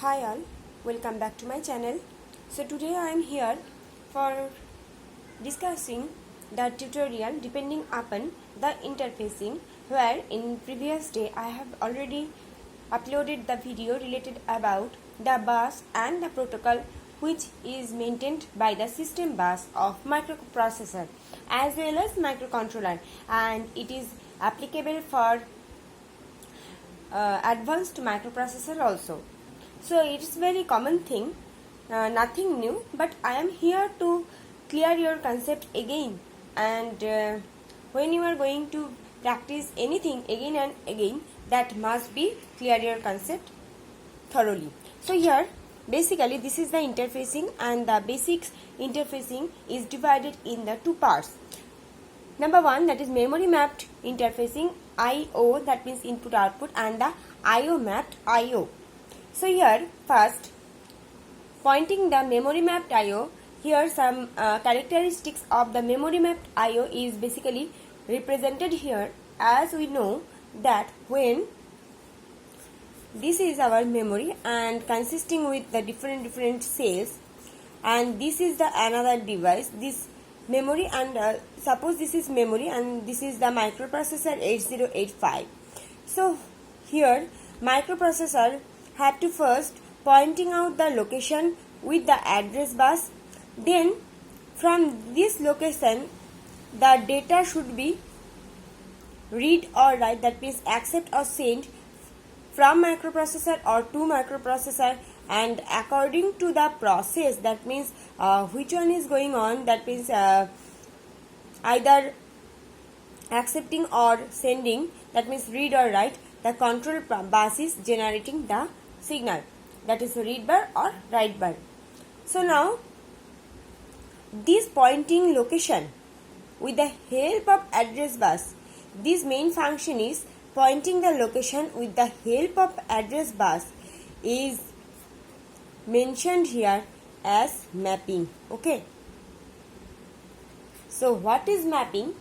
Hi all, welcome back to my channel. So today I am here for discussing the tutorial depending upon the interfacing, where in previous day I have already uploaded the video related about the bus and the protocol which is maintained by the system bus of microprocessor as well as microcontroller, and it is applicable for advanced microprocessor also. So it's very common thing, nothing new, but I am here to clear your concept again. And when you are going to practice anything again and again, that must be clear your concept thoroughly. So here basically this is the interfacing, and the basics interfacing is divided in the two parts. Number one, that is memory mapped interfacing, IO, that means input output, and the IO mapped IO. So here first, pointing the memory mapped IO, here some characteristics of the memory mapped IO is basically represented here. As we know that when this is our memory and consisting with the different cells, and this is the another device, this memory, and suppose this is memory and this is the microprocessor 8085. So here microprocessor have to first pointing out the location with the address bus, then from this location the data should be read or write, that means accept or send from microprocessor or to microprocessor, and according to the process, that means which one is going on, that means either accepting or sending, that means read or write, the control bus is generating the signal, that is read bar or write bar. So now this pointing location with the help of address bus, this main function is pointing the location with the help of address bus is mentioned here as mapping. Okay, so what is mapping?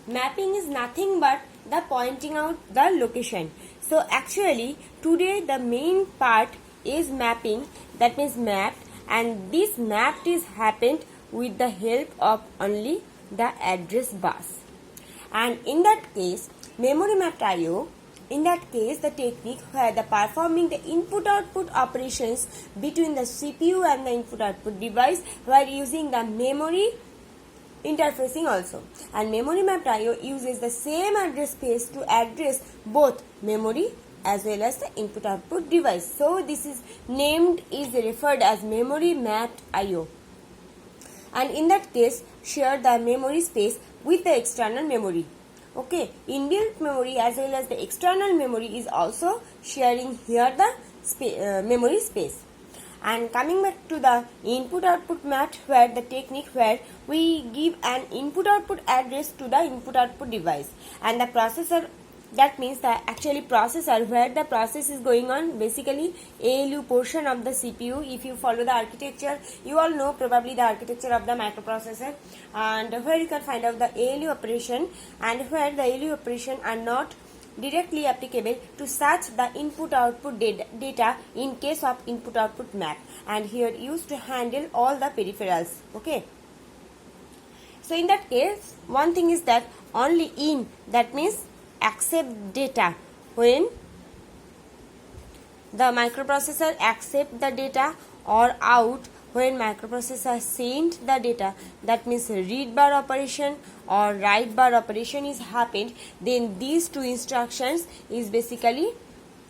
Mapping is nothing but the pointing out the location. So actually today the main part is mapping, that means mapped, and this mapped is happened with the help of only the address bus. And in that case, memory mapped IO, in that case the technique where the performing the input output operations between the CPU and the input output device while using the memory interfacing also. And memory mapped IO uses the same address space to address both memory as well as the input output device. So this is referred as memory mapped IO. And in that case share the memory space with the external memory. Okay, inbuilt memory as well as the external memory is also sharing here the memory space. And coming back to the input output mapped, where the technique where we give an input output address to the input output device, and the processor, that means the actually processor where the process is going on, basically ALU portion of the CPU. If you follow the architecture, you all know probably the architecture of the microprocessor, and where you can find out the ALU operation, and where the ALU operation are not directly applicable to such the input output data in case of input output map, and here used to handle all the peripherals. Okay, so in that case one thing is that only in, that means accept data, when the microprocessor accept the data, or out when microprocessor send the data, that means read bar operation or write bar operation is happened, then these two instructions is basically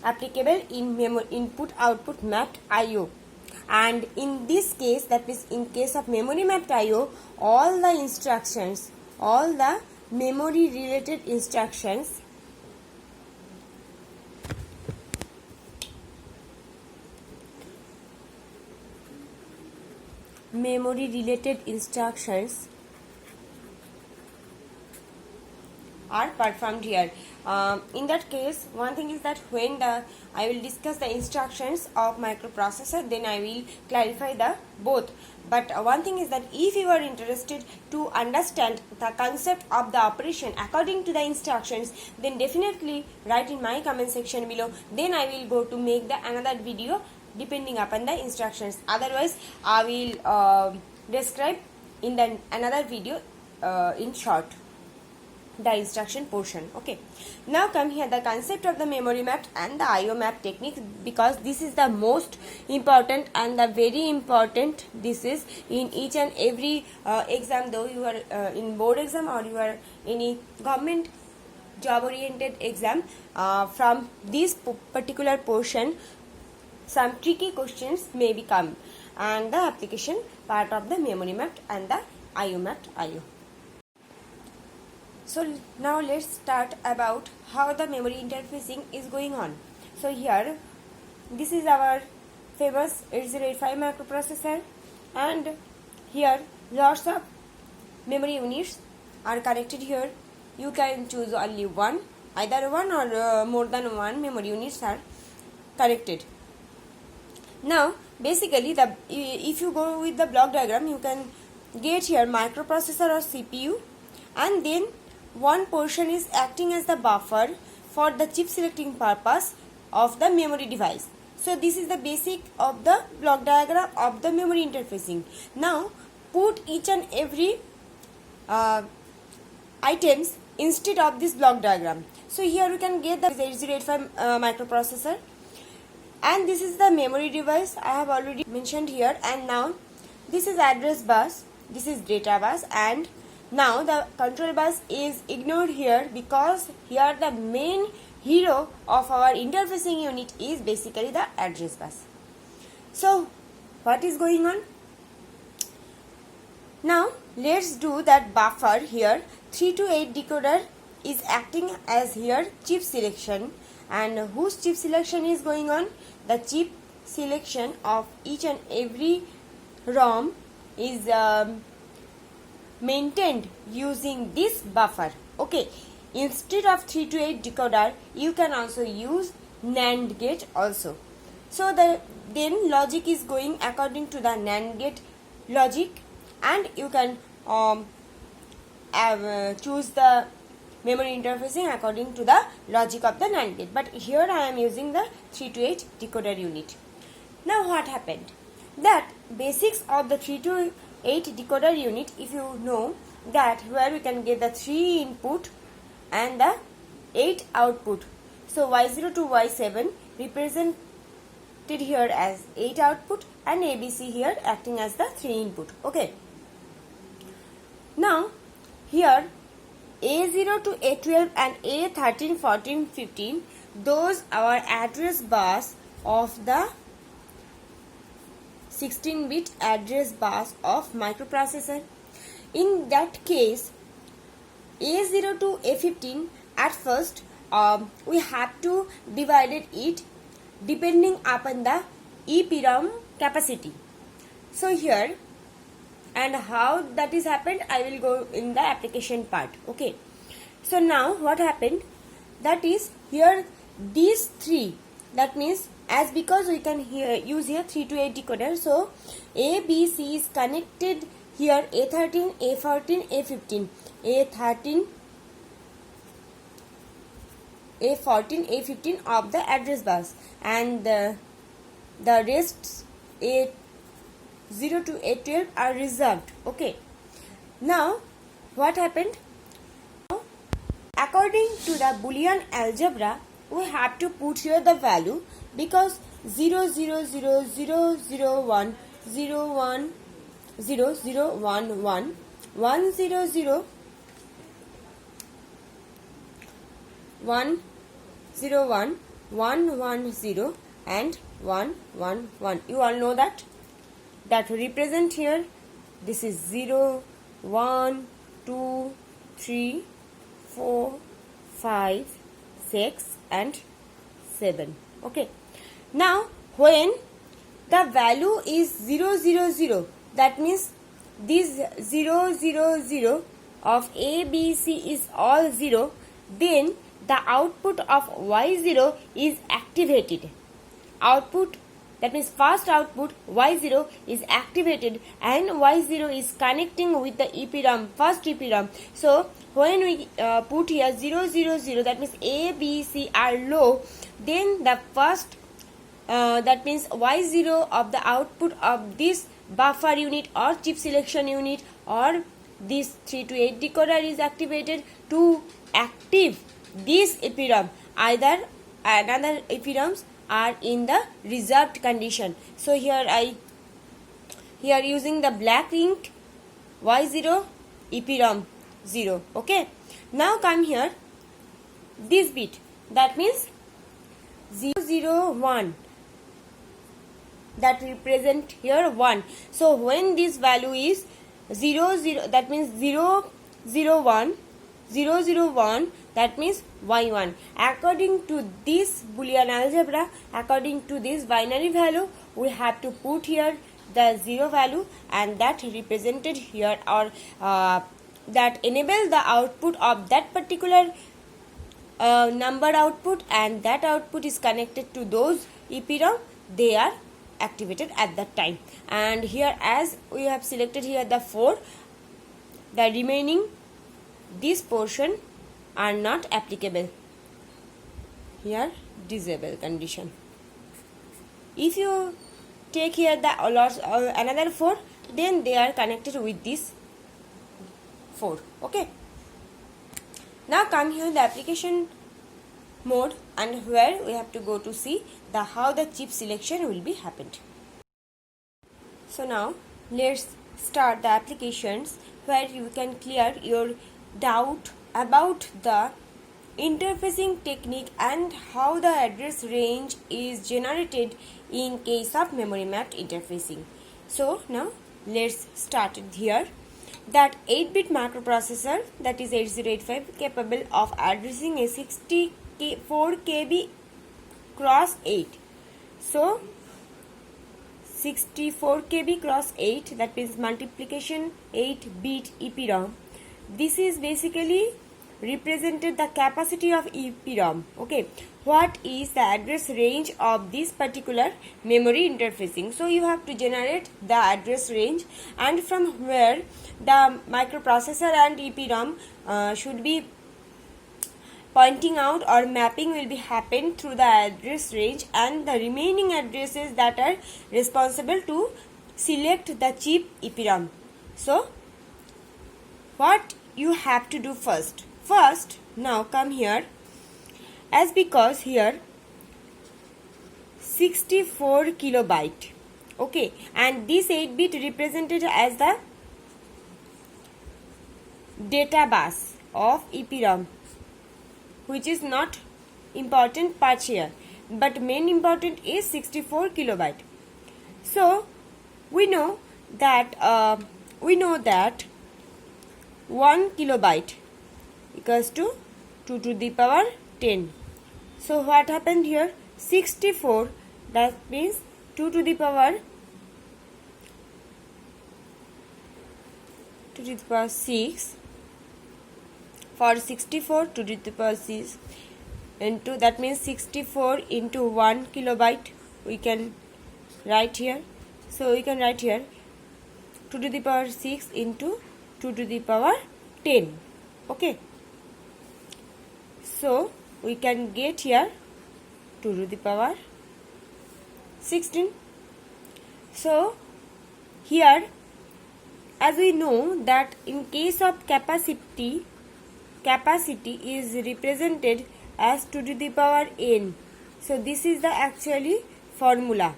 applicable in input output mapped IO. And in this case, that means in case of memory mapped IO, all the instructions, all the memory related instructions are performed here. In that case, one thing is that when I will discuss the instructions of microprocessor, then I will clarify the both. But one thing is that if you are interested to understand the concept of the operation according to the instructions, then definitely write in my comment section below. Then I will go to make the another video depending upon the instructions. Otherwise I will describe in the another video in short the instruction portion. Okay, now come here the concept of the memory map and the IO map technique, because this is the most important and the very important. This is in each and every exam, though you are in board exam or you are any government job oriented exam, from this particular portion some tricky questions may become, and the application part of the memory map and the IO mapped IO. So now let's start about how the memory interfacing is going on. So here this is our famous 8085 microprocessor, and here lots of memory units are connected here. You can choose only one, either one or more than one memory units are connected. Now basically if you go with the block diagram, you can get here microprocessor or CPU, and then one portion is acting as the buffer for the chip selecting purpose of the memory device. So this is the basic of the block diagram of the memory interfacing. Now put each and every items instead of this block diagram. So here you can get the 8085 microprocessor, and this is the memory device I have already mentioned here. And now this is address bus, this is data bus, and now the control bus is ignored here, because here the main hero of our interfacing unit is basically the address bus. So what is going on? Now let's do that buffer here. 3 to 8 decoder is acting as here chip selection, and whose chip selection is going on? The chip selection of each and every ROM is maintained using this buffer. Okay, instead of 3 to 8 decoder, you can also use NAND gate also. So then logic is going according to the NAND gate logic, and you can choose the memory interfacing according to the logic of the NAND gate. But here I am using the 3 to 8 decoder unit. Now what happened? That basics of the 3 to 8 decoder unit, if you know that, where we can get the 3 input and the 8 output. So Y0 to Y7 represented here as 8 output, and ABC here acting as the 3 input. Okay. Now here A0 to A12 and A13, 14, 15, those are address bus of the 16-bit address bus of microprocessor. In that case, A0 to A15, at first we have to divide it depending upon the EPROM capacity. So here, and how that is happened, I will go in the application part. Okay, so now what happened, that is here these three, that means as because we can use here 3 to 8 decoder, so A, B, C is connected here, A13, A14, A15, A13, A14, A15 of the address bus, and the rest A0 to A12 are reserved. Okay, now what happened? According to the Boolean algebra, we have to put here the value, because 0 0 0 0 0 1 0 1 0 0 1 1 1 0 0 1 0 1 1 1 0 and 1 1 1. You all know that represent here. This is 0 1 2 3 4 5 6 and 7. Okay, now when the value is 0 0 0, that means this 0 0 0 of A, B, C is all 0, then the output of Y0 is activated. Output, that means first output Y0 is activated, and Y0 is connecting with the EPROM, first EPROM. So when we put here 0 0 0, that means A, B, C are low, then the first that means Y0 of the output of this buffer unit or chip selection unit or this 3 to 8 decoder is activated to active this EPROM. Either another EPROMs are in the reserved condition. So here using the black ink Y0 EPROM 0. Okay, now come here this bit, that means 001, that represent here 1. So when this value is 00, that means 001, 001, that means Y1. According to this Boolean algebra, according to this binary value, we have to put here the 0 value, and that represented here, or that enable the output of that particular number output, and that output is connected to those EPROM. They are activated at that time. And here, as we have selected here the 4, the remaining this portion are not applicable. Here disable condition. If you take here the another 4, then they are connected with this 4. Okay, now come here the application mode, and where we have to go to see the how the chip selection will be happened. So now let's start the applications where you can clear your doubt about the interfacing technique and how the address range is generated in case of memory mapped interfacing. So now let's start it here. That 8-bit microprocessor, that is 8085, capable of addressing a 64 KB cross 8. So 64 KB cross 8, that means multiplication 8-bit EPROM. This is basically represented the capacity of EPROM. Okay, what is the address range of this particular memory interfacing? So you have to generate the address range, and from where the microprocessor and EPROM should be pointing out, or mapping will be happened through the address range, and the remaining addresses that are responsible to select the chip EPROM. So what you have to do first, now come here, as because here 64 kilobyte, okay, and this 8-bit represented as the data bus of EPROM, which is not important part here, but main important is 64 kilobyte. So we know that 1 kilobyte equals to 2 to the power 10. So what happened here? 64, that means 2 to the power 6. For 64, 2 to the power 6 into, that means 64 into 1 kilobyte we can write here. So we can write here 2 to the power 6 into 2 to the power 10. Okay, so we can get here 2 to the power 16. So here, as we know that in case of capacity is represented as 2 to the power n. So this is the actually formula.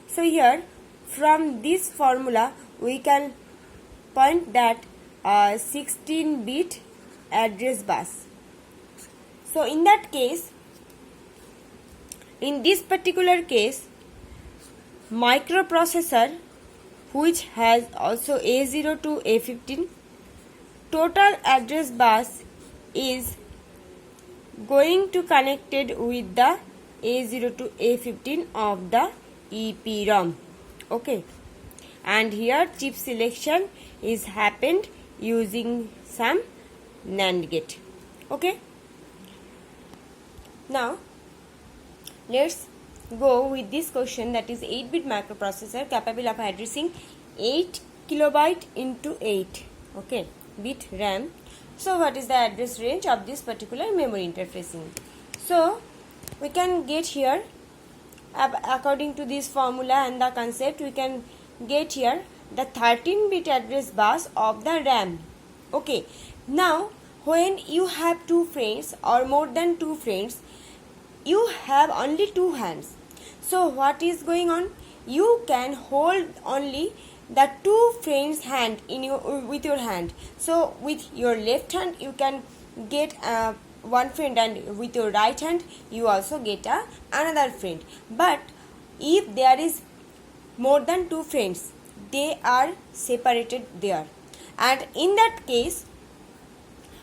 So here, from this formula we can point that 16-bit address bus. So in that case, in this particular case, microprocessor which has also A0 to A15, total address bus is going to connected with the A0 to A15 of the EPROM. Okay, and here chip selection is happened using some NAND gate. Okay, now let's go with this question, that is 8-bit microprocessor capable of addressing 8 kilobyte into 8 bit RAM. So what is the address range of this particular memory interfacing? So we can get here, according to this formula and the concept, we can get here the 13-bit address bus of the RAM. Okay, now when you have two friends or more than two friends, you have only two hands. So what is going on? You can hold only the two friends' hand with your hand. So with your left hand you can get one friend, and with your right hand you also get another friend. But if there is more than two friends, they are separated there, and in that case,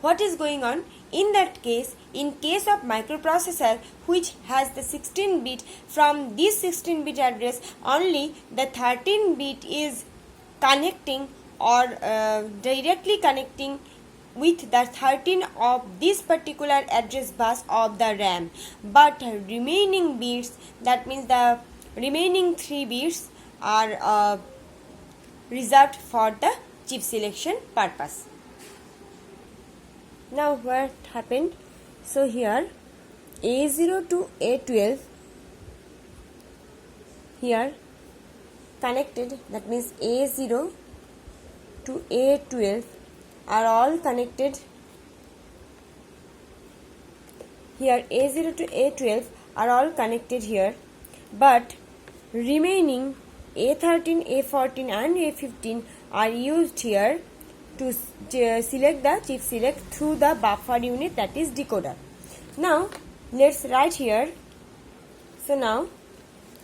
what is going on? In that case, in case of microprocessor which has the 16-bit, from this 16-bit address only the 13-bit is connecting or directly connecting with the 13 of this particular address bus of the RAM, but remaining bits, that means the remaining 3 bits are reserved for the chip selection purpose. Now what happened? So here A0 to A12 here connected, that means A0 to A12 are all connected. Here A0 to A12 are all connected here, but remaining A13, A14 and A15 are used here to select the chip select through the buffer unit, that is decoder. Now let's write here. So now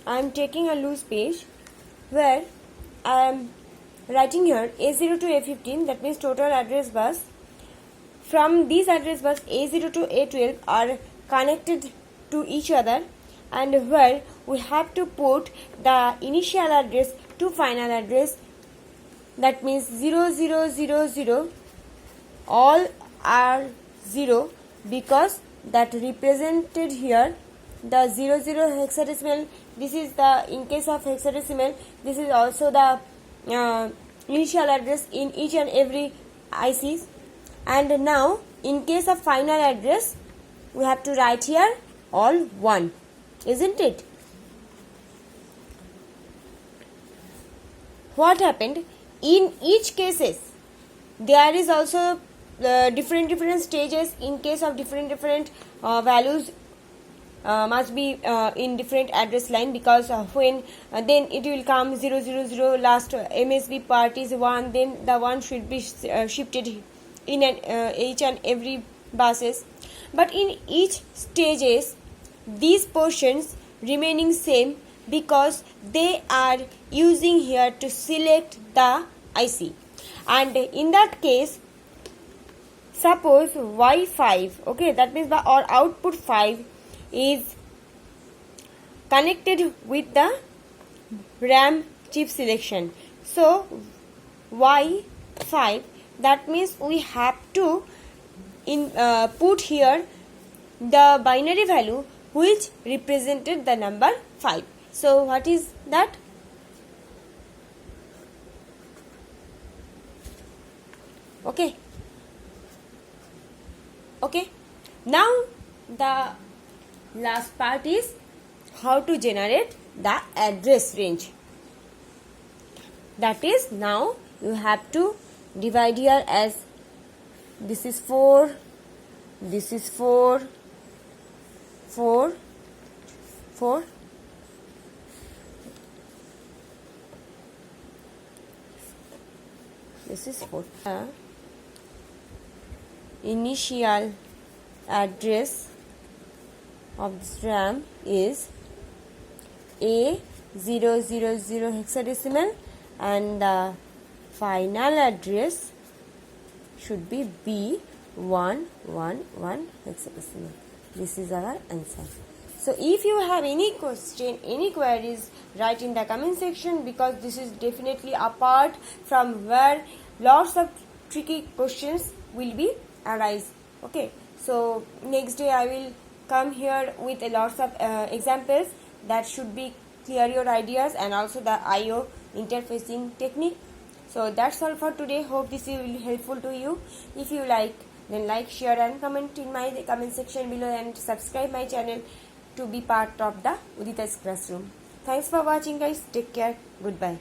I am taking a loose page where I am writing here A0 to A15, that means total address bus. From these address bus A0 to A12 are connected to each other, and where we have to put the initial address to final address, that means 0000, all are 0 because that represented here the 00 hexadecimal. This is the, in case of hexadecimal, this is also the initial address in each and every ICs. And now in case of final address, we have to write here all 1, isn't it? What happened? In each cases, there is also different stages. In case of different values must be in different address line, because when then it will come 000, last MSB part is 1, then the 1 should be shifted in each and every buses. But in each stages, these portions remaining same because they are using here to select the IC. And in that case, suppose Y5, okay, that means the or output 5 is connected with the RAM chip selection. So Y5, that means we have to put here the binary value which represented the number 5. So what is that? Okay. Now the last part is how to generate the address range. That is, now you have to divide here as this is 4, this is 4, 4, 4. This is 4. Initial address of this RAM is A000 hexadecimal, and the final address should be B111 hexadecimal. This is our answer. So if you have any question, any queries, write in the comment section, because this is definitely a part from where lots of tricky questions will be arise. Okay, so next day I will come here with a lots of examples that should be clear your ideas, and also the IO interfacing technique. So that's all for today. Hope this will be helpful to you. If you like, then like, share and comment in my comment section below, and subscribe my channel to be part of the Udita's classroom. Thanks for watching guys. Take care. Goodbye.